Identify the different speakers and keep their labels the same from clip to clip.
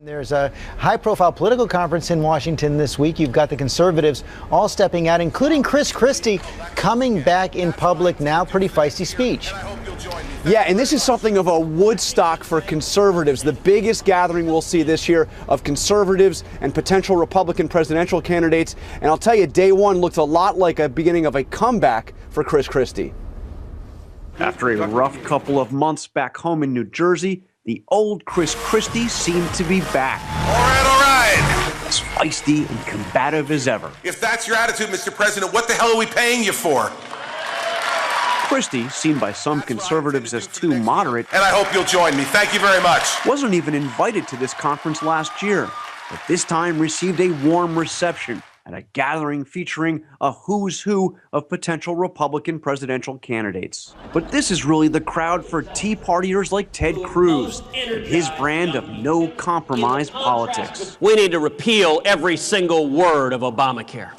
Speaker 1: There's a high-profile political conference in Washington this week. You've got the conservatives all stepping out, including Christie coming back in public now. Pretty feisty speech.
Speaker 2: Yeah, and this is something of a Woodstock for conservatives, the biggest gathering we'll see this year of conservatives and potential Republican presidential candidates. And I'll tell you, day one looked a lot like a beginning of a comeback for Christie. After a rough couple of months back home in New Jersey, the old Christie seemed to be back.
Speaker 3: All right.
Speaker 2: As feisty and combative as ever.
Speaker 3: If that's your attitude, Mr. President, what the hell are we paying you for?
Speaker 2: Christie, seen by some conservatives as too moderate,
Speaker 3: and I hope you'll join me. Thank you very much.
Speaker 2: Wasn't even invited to this conference last year, but this time received a warm reception at a gathering featuring a who's who of potential Republican presidential candidates. But this is really the crowd for Tea Partiers like Ted Cruz and his brand of no-compromise politics.
Speaker 4: We need to repeal every single word of Obamacare.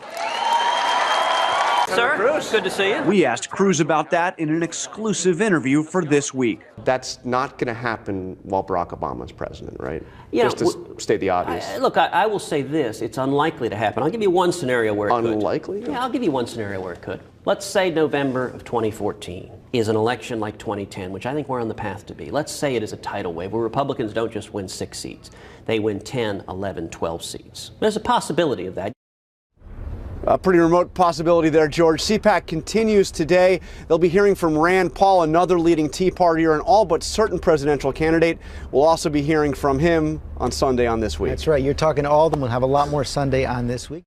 Speaker 4: Sir, Cruz, good to see you.
Speaker 2: We asked Cruz about that in an exclusive interview for this week.
Speaker 5: That's not going to happen while Barack Obama's president, right?
Speaker 4: You
Speaker 5: Just to state the obvious.
Speaker 4: Look, I will say this. It's unlikely to happen. I'll give you one scenario where it could.
Speaker 5: Unlikely?
Speaker 4: Yeah, I'll give you one scenario where it could. Let's say November of 2014 is an election like 2010, which I think we're on the path to be. Let's say it is a tidal wave where Republicans don't just win 6 seats. They win 10, 11, 12 seats. There's a possibility of that.
Speaker 2: A pretty remote possibility there, George. CPAC continues today. They'll be hearing from Rand Paul, another leading Tea Partier and all but certain presidential candidate. We'll also be hearing from him on Sunday on This Week.
Speaker 1: That's right. You're talking to all of them. We'll have a lot more Sunday on This Week.